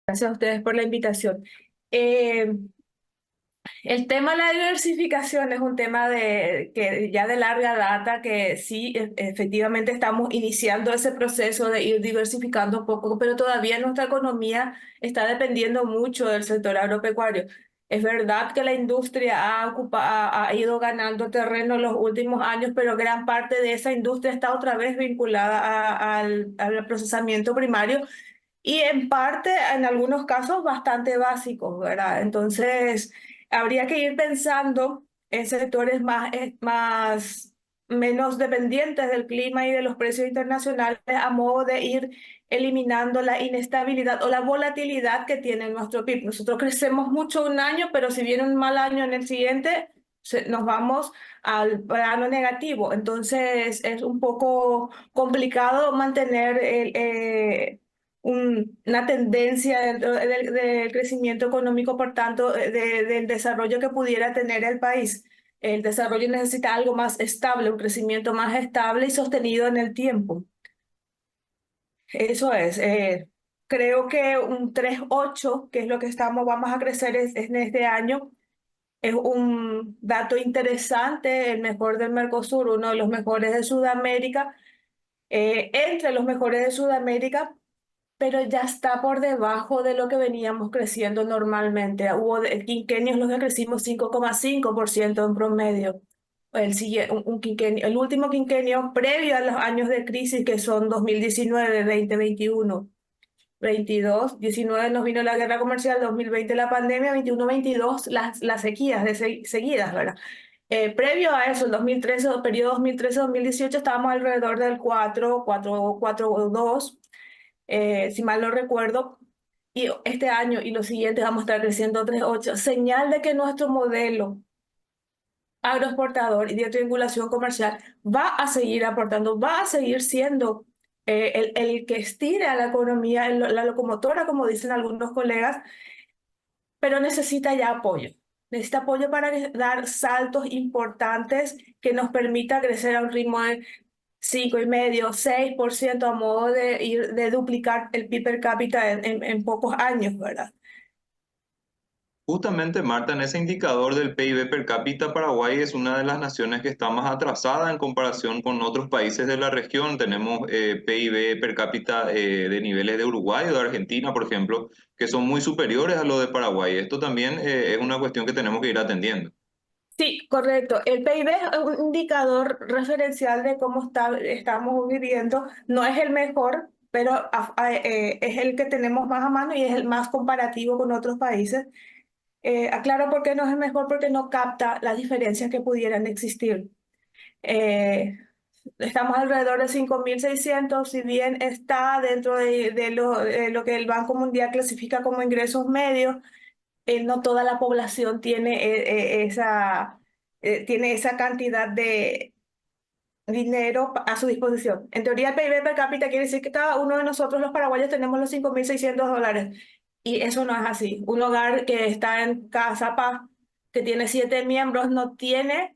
Gracias a ustedes por la invitación. Eh, el tema de la diversificación es un tema que ya de larga data, que sí, efectivamente estamos iniciando ese proceso de ir diversificando un poco, pero todavía nuestra economía está dependiendo mucho del sector agropecuario. Es verdad que la industria ha ido ganando terreno en los últimos años, pero gran parte de esa industria está otra vez vinculada al procesamiento primario y en parte, en algunos casos, bastante básicos, ¿verdad? Entonces, habría que ir pensando en sectores menos dependientes del clima y de los precios internacionales a modo de ir eliminando la inestabilidad o la volatilidad que tiene nuestro PIB. Nosotros crecemos mucho un año, pero si viene un mal año en el siguiente, nos vamos al plano negativo. Entonces, es un poco complicado mantener una tendencia dentro del crecimiento económico, por tanto, del desarrollo que pudiera tener el país. El desarrollo necesita algo más estable, un crecimiento más estable y sostenido en el tiempo. Eso es. Creo que un 3,8, que es lo que vamos a crecer en este año, es un dato interesante, el mejor del Mercosur, uno de los mejores de Sudamérica, entre los mejores de Sudamérica, pero ya está por debajo de lo que veníamos creciendo normalmente. Hubo quinquenios los que crecimos 5,5% en promedio. El último quinquenio previo a los años de crisis, que son 2019, 2021, 22, 19 nos vino la guerra comercial, 2020 la pandemia, 21, 22 las sequías seguidas, ¿verdad? Previo a eso, el 2013, el periodo 2013-2018, estábamos alrededor del 4,2, si mal no recuerdo, y este año y los siguientes vamos a estar creciendo 3,8, señal de que nuestro modelo agroexportador y de triangulación comercial va a seguir aportando, va a seguir siendo el que estire a la economía, la locomotora, como dicen algunos colegas, pero necesita ya apoyo. Necesita apoyo para dar saltos importantes que nos permita crecer a un ritmo de 5,5, 6% a modo de duplicar el PIB per cápita en pocos años, ¿verdad? Justamente, Marta, en ese indicador del PIB per cápita, Paraguay es una de las naciones que está más atrasada en comparación con otros países de la región. Tenemos PIB per cápita de niveles de Uruguay o de Argentina, por ejemplo, que son muy superiores a lo de Paraguay. Esto también es una cuestión que tenemos que ir atendiendo. Sí, correcto. El PIB es un indicador referencial de cómo estamos viviendo. No es el mejor, pero es el que tenemos más a mano y es el más comparativo con otros países. Aclaro por qué no es el mejor, porque no capta las diferencias que pudieran existir. Eh, Estamos alrededor de 5.600, si bien está dentro de lo que el Banco Mundial clasifica como ingresos medios. No toda la población tiene esa cantidad de dinero a su disposición. En teoría, el PIB per cápita quiere decir que cada uno de nosotros, los paraguayos, tenemos los $5.600. Y eso no es así. Un hogar que está en Casapa, que tiene 7 miembros, no tiene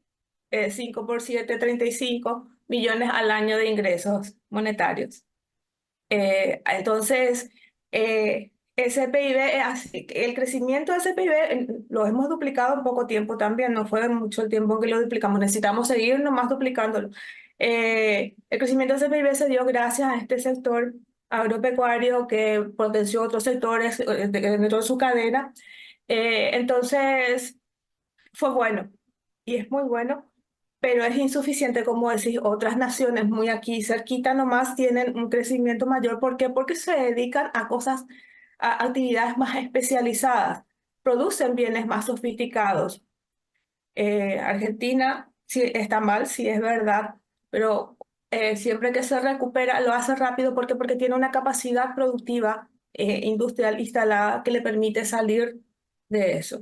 5 por 7, 35 millones al año de ingresos monetarios. Entonces, ese PIB, el crecimiento de ese PIB lo hemos duplicado en poco tiempo también, no fue mucho el tiempo en que lo duplicamos, necesitamos seguir nomás duplicándolo. El crecimiento de ese PIB se dio gracias a este sector agropecuario que potenció otros sectores dentro de su cadena. Entonces, fue bueno y es muy bueno, pero es insuficiente, como decís. Otras naciones muy aquí cerquita nomás tienen un crecimiento mayor. ¿Por qué? Porque se dedican a cosas, a actividades más especializadas, producen bienes más sofisticados. Argentina sí está mal, sí es verdad, pero siempre que se recupera lo hace rápido. ¿Por qué? Porque tiene una capacidad productiva industrial instalada que le permite salir de eso.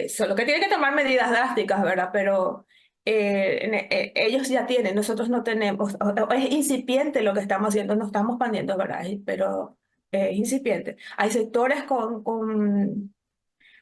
Solo que tienen que tomar medidas drásticas, ¿verdad? Pero ellos ya tienen, nosotros no tenemos. Es incipiente lo que estamos haciendo, no estamos expandiendo, ¿verdad? Pero es incipiente. Hay sectores con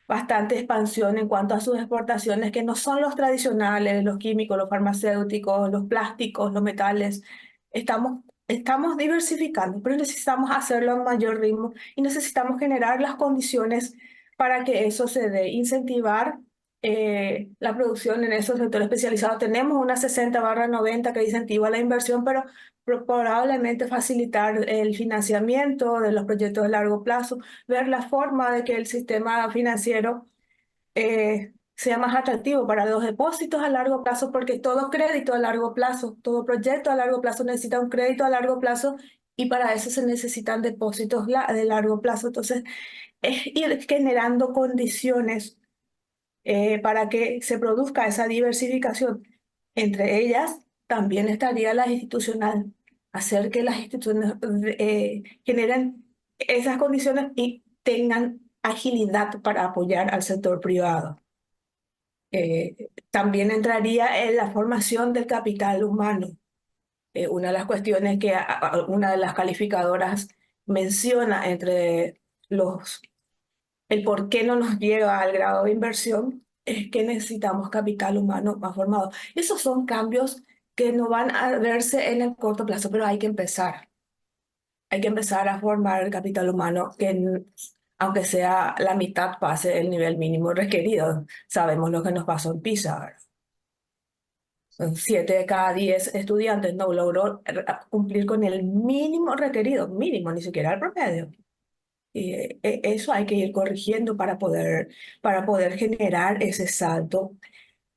bastante expansión en cuanto a sus exportaciones, que no son los tradicionales, los químicos, los farmacéuticos, los plásticos, los metales. Estamos estamos diversificando, pero necesitamos hacerlo a mayor ritmo y necesitamos generar las condiciones para que eso se dé, incentivar la producción en esos sectores especializados. Tenemos una 60/90 que incentiva la inversión, pero probablemente facilitar el financiamiento de los proyectos de largo plazo, ver la forma de que el sistema financiero sea más atractivo para los depósitos a largo plazo, porque todo crédito a largo plazo, todo proyecto a largo plazo necesita un crédito a largo plazo y para eso se necesitan depósitos de largo plazo. Entonces, es ir generando condiciones para que se produzca esa diversificación. Entre ellas, también estaría la institucional, hacer que las instituciones generen esas condiciones y tengan agilidad para apoyar al sector privado. También entraría en la formación del capital humano. Una de las cuestiones que una de las calificadoras menciona entre los, el por qué no nos lleva al grado de inversión es que necesitamos capital humano más formado. Esos son cambios que no van a verse en el corto plazo, pero hay que empezar. Hay que empezar a formar el capital humano que, aunque sea la mitad, pase el nivel mínimo requerido. Sabemos lo que nos pasó en PISA, ¿verdad? 7 de cada 10 estudiantes no logró cumplir con el mínimo requerido, mínimo, ni siquiera el promedio. Y eso hay que ir corrigiendo para poder generar ese salto,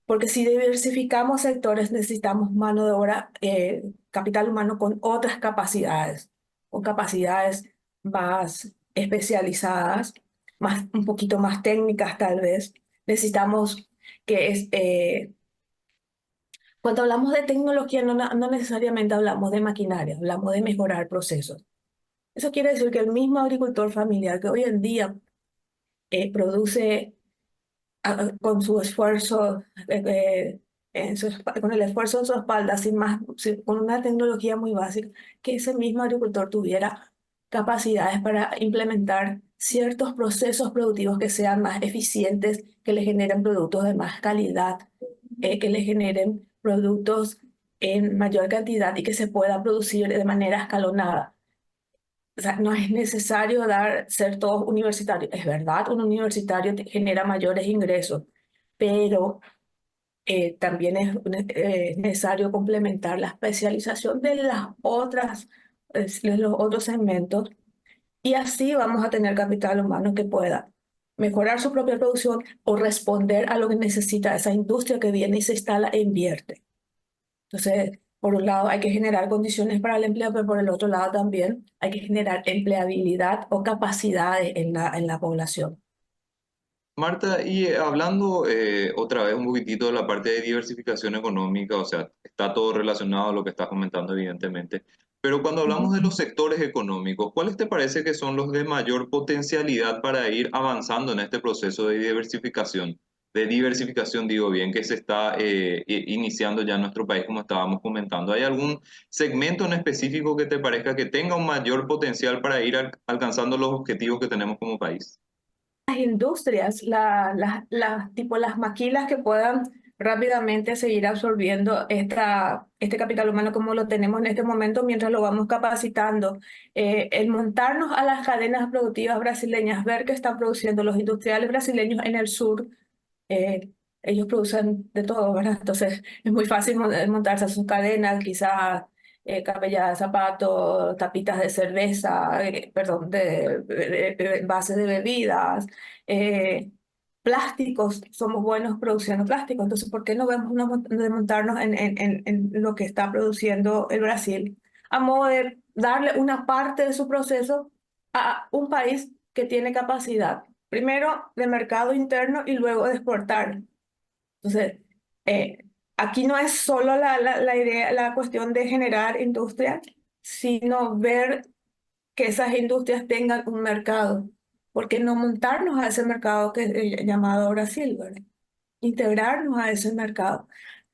porque si diversificamos sectores necesitamos mano de obra, capital humano con capacidades más especializadas, más, un poquito más técnicas tal vez. Necesitamos que cuando hablamos de tecnología, no necesariamente hablamos de maquinaria, hablamos de mejorar procesos. Eso quiere decir que el mismo agricultor familiar que hoy en día produce con su esfuerzo, con el esfuerzo en su espalda, con una tecnología muy básica, que ese mismo agricultor tuviera capacidades para implementar ciertos procesos productivos que sean más eficientes, que le generen productos de más calidad, que le generen productos en mayor cantidad y que se pueda producir de manera escalonada. O sea, no es necesario ser todos universitarios. Es verdad, un universitario te genera mayores ingresos, pero también es necesario complementar la especialización de de los otros segmentos y así vamos a tener capital humano que pueda mejorar su propia producción o responder a lo que necesita esa industria que viene y se instala e invierte. Entonces, por un lado hay que generar condiciones para el empleo, pero por el otro lado también hay que generar empleabilidad o capacidades en en la población. Marta, y hablando otra vez un poquitito de la parte de diversificación económica, o sea, está todo relacionado a lo que estás comentando, evidentemente, pero cuando hablamos Ujú. de los sectores económicos, ¿cuáles te parece que son los de mayor potencialidad para ir avanzando en este proceso de diversificación? De diversificación, digo bien, que se está iniciando ya en nuestro país, como estábamos comentando. ¿Hay algún segmento en específico que te parezca que tenga un mayor potencial para ir alcanzando los objetivos que tenemos como país? Las industrias, tipo las maquilas que puedan rápidamente seguir absorbiendo este capital humano como lo tenemos en este momento mientras lo vamos capacitando. El montarnos a las cadenas productivas brasileñas, ver qué están produciendo los industriales brasileños en el sur. eh, Ellos producen de todo, ¿verdad? Entonces es muy fácil montarse a sus cadenas, quizás capelladas de zapatos, tapitas de cerveza, perdón, de envases de bebidas, eh, plásticos, somos buenos produciendo plásticos, entonces ¿por qué no vemos de montarnos en lo que está produciendo el Brasil? A modo de darle una parte de su proceso a un país que tiene capacidad primero de mercado interno y luego de exportar. Entonces, aquí no es solo la idea, la cuestión de generar industria, sino ver que esas industrias tengan un mercado. ¿Por qué no montarnos a ese mercado que es llamado Brasil, ¿verdad? Integrarnos a ese mercado.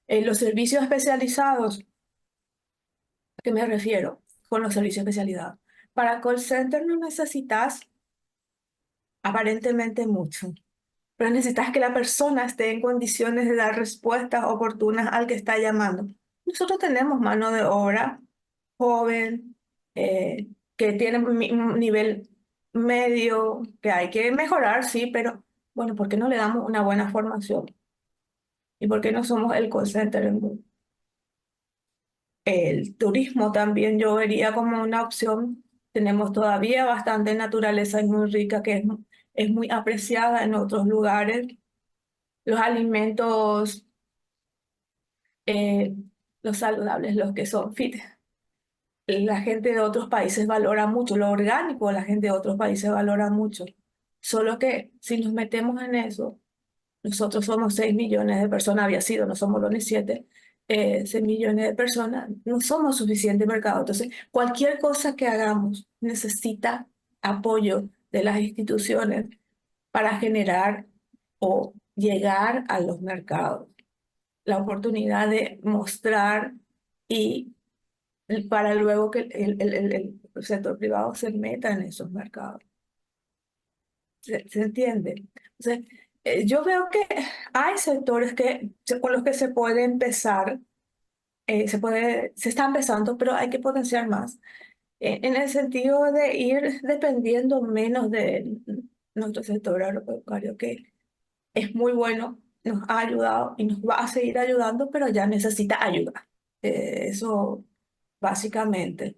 Los servicios especializados, ¿a qué me refiero con los servicios especializados? Para call center no necesitas aparentemente mucho. Pero necesitas que la persona esté en condiciones de dar respuestas oportunas al que está llamando. Nosotros tenemos mano de obra joven, que tiene un nivel medio, que hay que mejorar, sí, pero bueno, ¿por qué no le damos una buena formación? ¿Y por qué no somos el call center en Google? El turismo también yo vería como una opción. Tenemos todavía bastante naturaleza y muy rica que es muy apreciada en otros lugares. Los alimentos, eh, los saludables, los que son fit. La gente de otros países valora mucho lo orgánico, la gente de otros países valora mucho. Solo que si nos metemos en eso, nosotros somos 6 millones de personas, había sido, no somos los ni 7, 6 millones de personas, no somos suficiente mercado. Entonces, cualquier cosa que hagamos necesita apoyo de las instituciones para generar o llegar a los mercados, la oportunidad de mostrar y para luego que el sector privado se meta en esos mercados. ¿Se entiende? Entonces, yo veo que hay sectores con los que se puede empezar, se está empezando, pero hay que potenciar más, en el sentido de ir dependiendo menos de nuestro sector agropecuario, que es muy bueno, nos ha ayudado y nos va a seguir ayudando, pero ya necesita ayuda. Eso básicamente.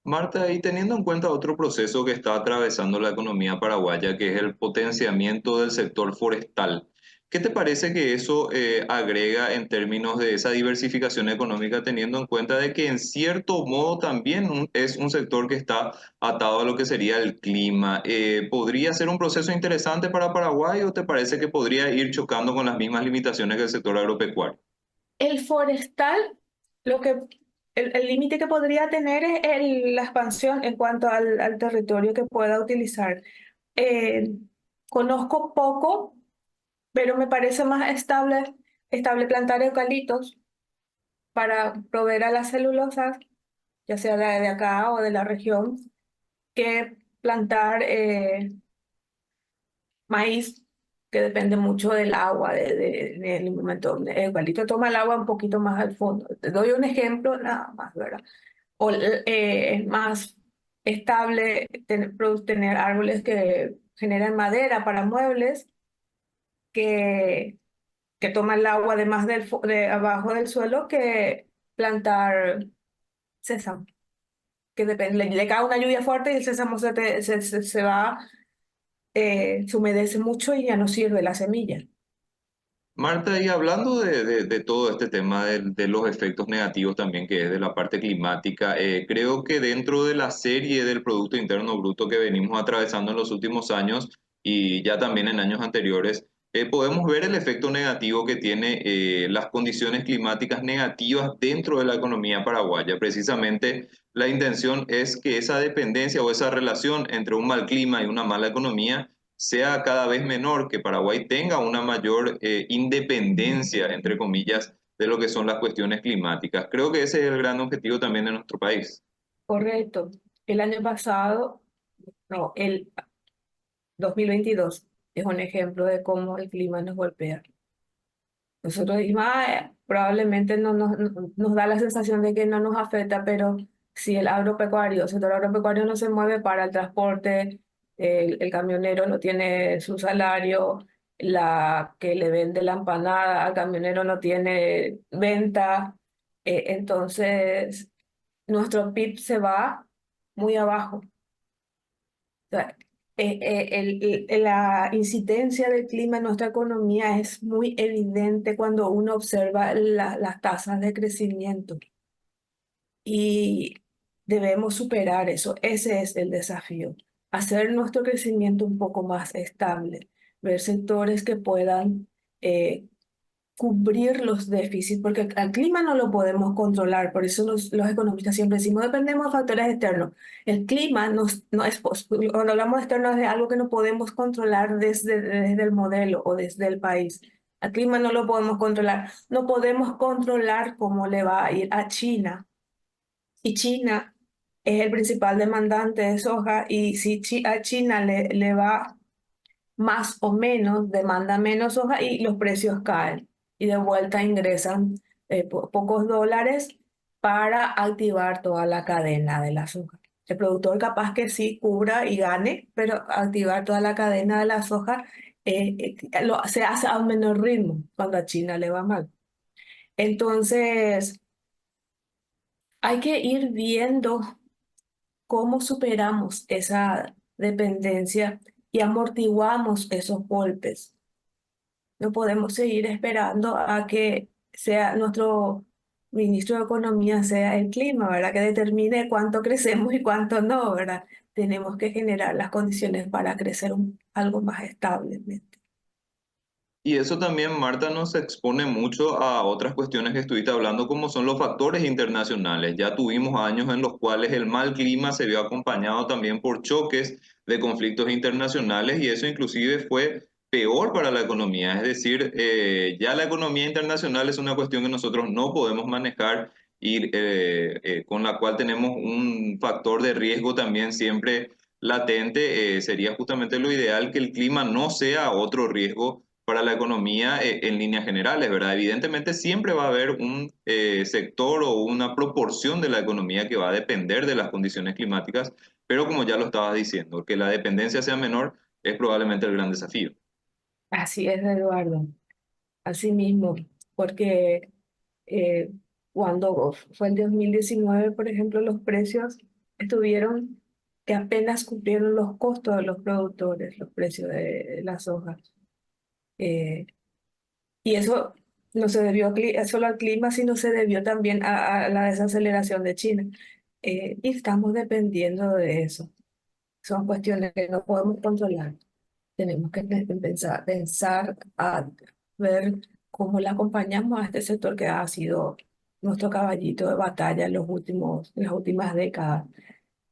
Marta, y teniendo en cuenta otro proceso que está atravesando la economía paraguaya, que es el potenciamiento del sector forestal, ¿qué te parece que eso agrega en términos de esa diversificación económica, teniendo en cuenta de que en cierto modo también es un sector que está atado a lo que sería el clima? ¿Podría ser un proceso interesante para Paraguay o te parece que podría ir chocando con las mismas limitaciones que el sector agropecuario? El forestal, lo que, el límite que podría tener es la expansión en cuanto al territorio que pueda utilizar. Eh, Conozco poco, pero me parece más estable plantar eucaliptos para proveer a las celulosas, ya sea de acá o de la región, que plantar maíz, que depende mucho del agua, del momento. El eucalipto toma el agua un poquito más al fondo. Te doy un ejemplo nada más, ¿verdad? O es más estable tener árboles que generan madera para muebles, que, que toman el agua de abajo del suelo, que plantar sésamo, que depende, le cae una lluvia fuerte y el sésamo se va, se humedece mucho y ya no sirve la semilla. Marta, y hablando de todo este tema de los efectos negativos también que es de la parte climática, creo que dentro de la serie del Producto Interno Bruto que venimos atravesando en los últimos años y ya también en años anteriores, podemos ver el efecto negativo que tiene las condiciones climáticas negativas dentro de la economía paraguaya. Precisamente la intención es que esa dependencia o esa relación entre un mal clima y una mala economía sea cada vez menor, que Paraguay tenga una mayor independencia, entre comillas, de lo que son las cuestiones climáticas. Creo que ese es el gran objetivo también de nuestro país. Correcto. El año pasado, no, el 2022 es un ejemplo de cómo el clima nos golpea. Nosotros dijimos, probablemente nos da la sensación de que no nos afecta, pero si el sector agropecuario no se mueve para el transporte, el camionero no tiene su salario, la que le vende la empanada al camionero no tiene venta, entonces nuestro PIB se va muy abajo. O sea, la incidencia del clima en nuestra economía es muy evidente cuando uno observa las tasas de crecimiento y debemos superar eso. Ese es el desafío, hacer nuestro crecimiento un poco más estable, ver sectores que puedan cubrir los déficits, porque al clima no lo podemos controlar, por eso los economistas siempre decimos, dependemos de factores externos. El clima no es, cuando hablamos de externo es de algo que no podemos controlar desde el modelo o desde el país. Al clima no lo podemos controlar, no podemos controlar cómo le va a ir a China. Y China es el principal demandante de soja y si a China le va más o menos, demanda menos hoja y los precios caen y de vuelta ingresan pocos dólares para activar toda la cadena del azúcar. El productor capaz que sí cubra y gane, pero activar toda la cadena de la soja se hace a un menor ritmo cuando a China le va mal. Entonces, hay que ir viendo cómo superamos esa dependencia y amortiguamos esos golpes. No podemos seguir esperando a que sea nuestro ministro de Economía, sea el clima, ¿verdad? Que determine cuánto crecemos y cuánto no, ¿verdad? Tenemos que generar las condiciones para crecer algo más establemente. Y eso también, Marta, nos expone mucho a otras cuestiones que estuviste hablando, como son los factores internacionales. Ya tuvimos años en los cuales el mal clima se vio acompañado también por choques de conflictos internacionales y eso inclusive fue peor para la economía. Es decir, ya la economía internacional es una cuestión que nosotros no podemos manejar y con la cual tenemos un factor de riesgo también siempre latente. Sería justamente lo ideal que el clima no sea otro riesgo para la economía en líneas generales, ¿verdad? Evidentemente siempre va a haber un sector o una proporción de la economía que va a depender de las condiciones climáticas, pero como ya lo estabas diciendo, que la dependencia sea menor es probablemente el gran desafío. Así es, Eduardo. Así mismo, porque eh, cuando fue el 2019, por ejemplo, los precios estuvieron que apenas cumplieron los costos de los productores, los precios de las hojas. Eh, y eso no se debió solo al clima, sino se debió también a la desaceleración de China. Y estamos dependiendo de eso. Son cuestiones que no podemos controlar. Tenemos que pensar a ver cómo le acompañamos a este sector que ha sido nuestro caballito de batalla en las últimas décadas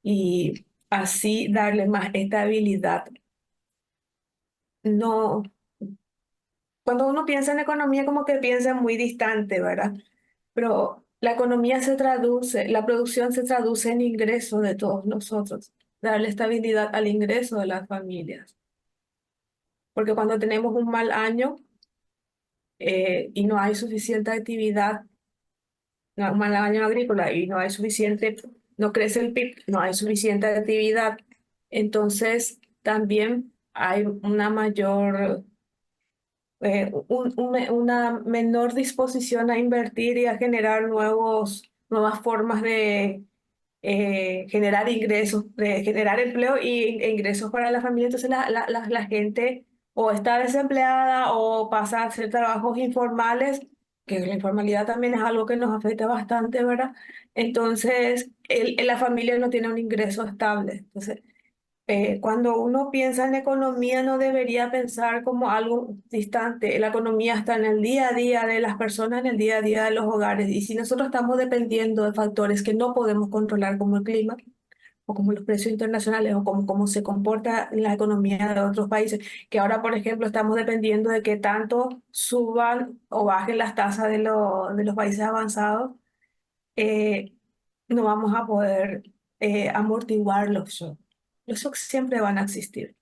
y así darle más estabilidad. No, cuando uno piensa en economía como que piensa muy distante, ¿verdad? Pero la economía se traduce, la producción se traduce en ingresos de todos nosotros, darle estabilidad al ingreso de las familias. Porque cuando tenemos un mal año, y no hay suficiente actividad, no, un mal año agrícola y no hay suficiente, no crece el PIB, no hay suficiente actividad, entonces también hay una mayor, una menor disposición a invertir y a generar nuevas formas de generar ingresos, de generar empleo e ingresos para la familia. Entonces la gente o está desempleada o pasa a hacer trabajos informales, que la informalidad también es algo que nos afecta bastante, ¿verdad? Entonces la familia no tiene un ingreso estable. Entonces, cuando uno piensa en economía no debería pensar como algo distante. La economía está en el día a día de las personas, en el día a día de los hogares. Y si nosotros estamos dependiendo de factores que no podemos controlar, como el clima, o como los precios internacionales, o como cómo se comporta la economía de otros países, que ahora, por ejemplo, estamos dependiendo de que tanto suban o bajen las tasas de los países avanzados, eh, no vamos a poder amortiguar los shocks. Los shocks siempre van a existir.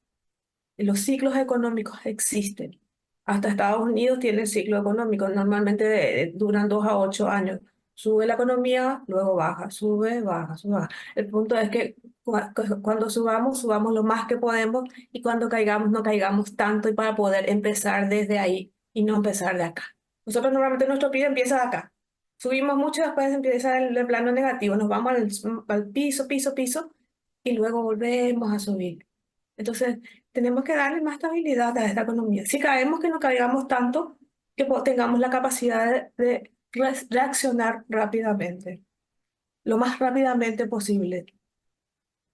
Los ciclos económicos existen. Hasta Estados Unidos tiene ciclo económico. Normalmente duran 2 a 8 años. Sube la economía, luego baja, sube, baja, sube, baja. El punto es que cuando subamos, subamos lo más que podemos y cuando caigamos, no caigamos tanto y para poder empezar desde ahí y no empezar de acá. Nosotros normalmente nuestro PIB empieza de acá. Subimos mucho, después empieza el plano negativo. Nos vamos al piso, piso, piso y luego volvemos a subir. Entonces, tenemos que darle más estabilidad a esta economía. Si caemos, que no caigamos tanto, que tengamos la capacidad de reaccionar rápidamente, lo más rápidamente posible.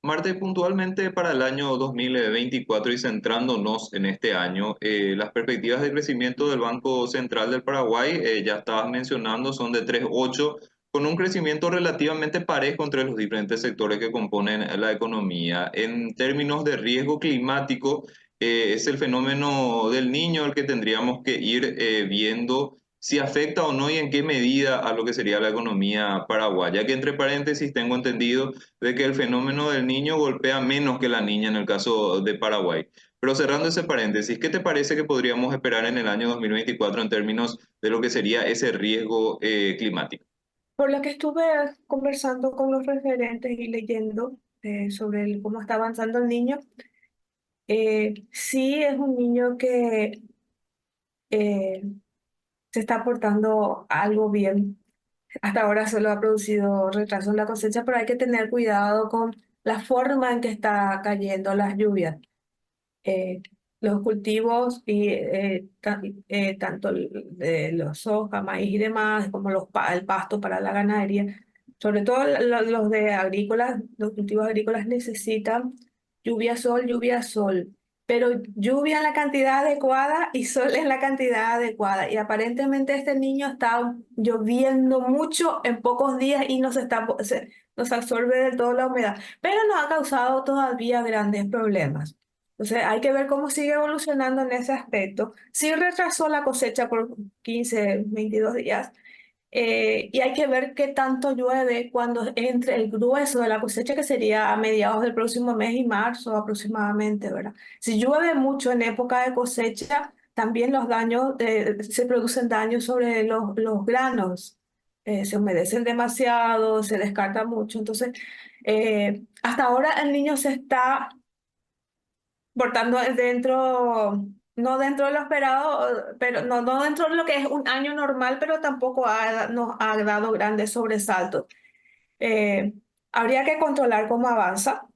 Marta, y puntualmente para el año 2024 y centrándonos en este año, las perspectivas de crecimiento del Banco Central del Paraguay, ya estabas mencionando, son de 3,8, con un crecimiento relativamente parejo entre los diferentes sectores que componen la economía. En términos de riesgo climático, es el fenómeno del niño el que tendríamos que ir viendo si afecta o no y en qué medida a lo que sería la economía paraguaya, que entre paréntesis tengo entendido de que el fenómeno del niño golpea menos que la niña en el caso de Paraguay. Pero cerrando ese paréntesis, ¿qué te parece que podríamos esperar en el año 2024 en términos de lo que sería ese riesgo climático? Por lo que estuve conversando con los referentes y leyendo sobre cómo está avanzando el niño, sí es un niño que eh, se está portando algo bien. Hasta ahora solo ha producido retraso en la cosecha, pero hay que tener cuidado con la forma en que está cayendo las lluvias. eh, los cultivos y tanto de los soja, maíz y demás, como el pasto para la ganadería, sobre todo los de agrícolas, los cultivos agrícolas necesitan lluvia, sol, pero lluvia en la cantidad adecuada y sol en la cantidad adecuada. Y aparentemente este niño está lloviendo mucho en pocos días y nos absorbe del todo la humedad, pero nos ha causado todavía grandes problemas. Entonces hay que ver cómo sigue evolucionando en ese aspecto. Sí retrasó la cosecha por 15, 22 días, y hay que ver qué tanto llueve cuando entre el grueso de la cosecha, que sería a mediados del próximo mes y marzo aproximadamente, ¿verdad? Si llueve mucho en época de cosecha, también se producen daños sobre los granos. Se humedecen demasiado, se descarta mucho. Entonces, hasta ahora el niño se está portando dentro, no dentro de lo esperado, pero no dentro de lo que es un año normal, pero tampoco nos ha dado grandes sobresaltos. Eh, habría que controlar cómo avanza,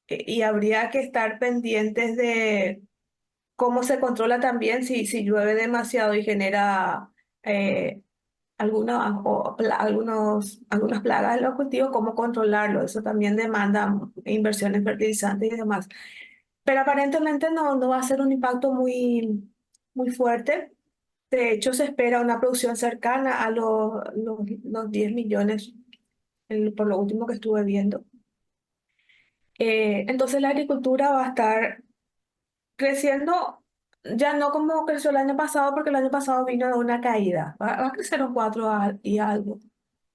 y habría que estar pendientes de cómo se controla también si llueve demasiado y genera eh, algunas plagas en los cultivos, cómo controlarlo. Eso también demanda inversiones fertilizantes y demás. Pero aparentemente no va a ser un impacto muy fuerte. De hecho, se espera una producción cercana a los 10 millones, por lo último que estuve viendo. Entonces la agricultura va a estar creciendo, ya no como creció el año pasado, porque el año pasado vino de una caída. Va a crecer un 4 y algo,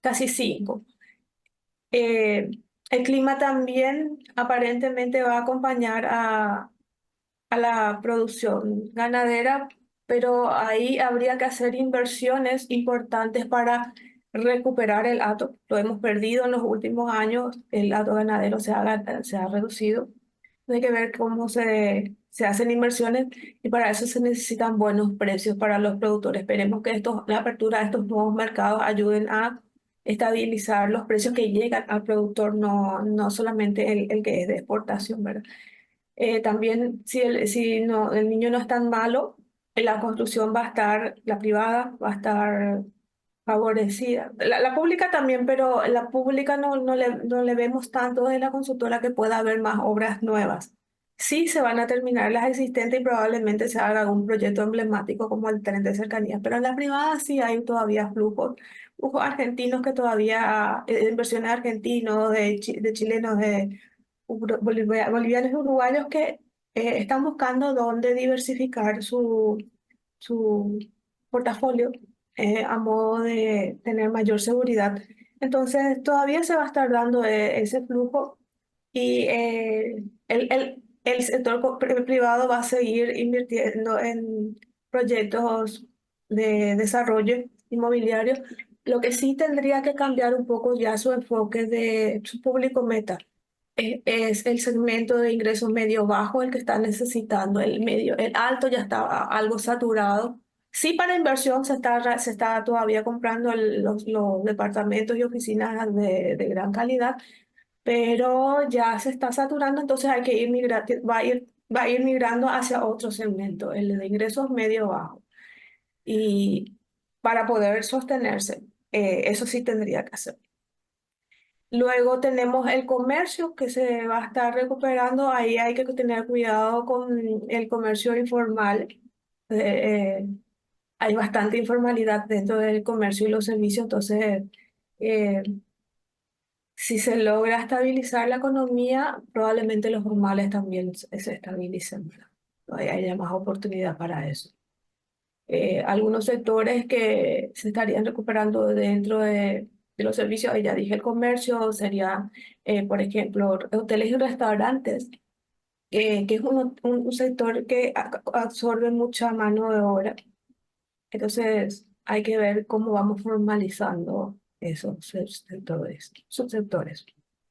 casi 5. Eh, el clima también aparentemente va a acompañar a la producción ganadera, pero ahí habría que hacer inversiones importantes para recuperar el hato. Lo hemos perdido en los últimos años, el hato ganadero se ha reducido. Hay que ver cómo se hacen inversiones, y para eso se necesitan buenos precios para los productores. Esperemos que la apertura de estos nuevos mercados ayuden a estabilizar los precios que llegan al productor, no solamente el que es de exportación, ¿verdad? También, si el niño no es tan malo, la construcción va a estar, la privada va a estar favorecida. La pública también, pero la pública no le vemos tanto de la consultora que pueda haber más obras nuevas. Sí se van a terminar las existentes y probablemente se haga un proyecto emblemático como el tren de cercanías, pero en la privada sí hay todavía flujos argentinos que todavía, inversiones argentinos, de chilenos, de bolivianos y uruguayos que están buscando dónde diversificar su portafolio, a modo de tener mayor seguridad. Entonces, todavía se va a estar dando ese flujo, y el sector privado va a seguir invirtiendo en proyectos de desarrollo inmobiliario. Lo que sí tendría que cambiar un poco ya su enfoque de su público meta. Es el segmento de ingresos medio bajo el que está necesitando el alto ya está algo saturado. Sí, para inversión se está todavía comprando los departamentos y oficinas de gran calidad, pero ya se está saturando, entonces hay que va a ir migrando hacia otro segmento, el de ingresos medio bajo. Y para poder sostenerse, eso sí tendría que hacer. Luego tenemos el comercio que se va a estar recuperando. Ahí hay que tener cuidado con el comercio informal. Hay bastante informalidad dentro del comercio y los servicios. Entonces, eh, si se logra estabilizar la economía, probablemente los formales también se estabilicen, ¿verdad? Haya más oportunidad para eso. Algunos sectores que se estarían recuperando dentro de los servicios, ya dije, el comercio sería, por ejemplo, hoteles y restaurantes, que es un sector que absorbe mucha mano de obra. Entonces, hay que ver cómo vamos formalizando. esos subsectores.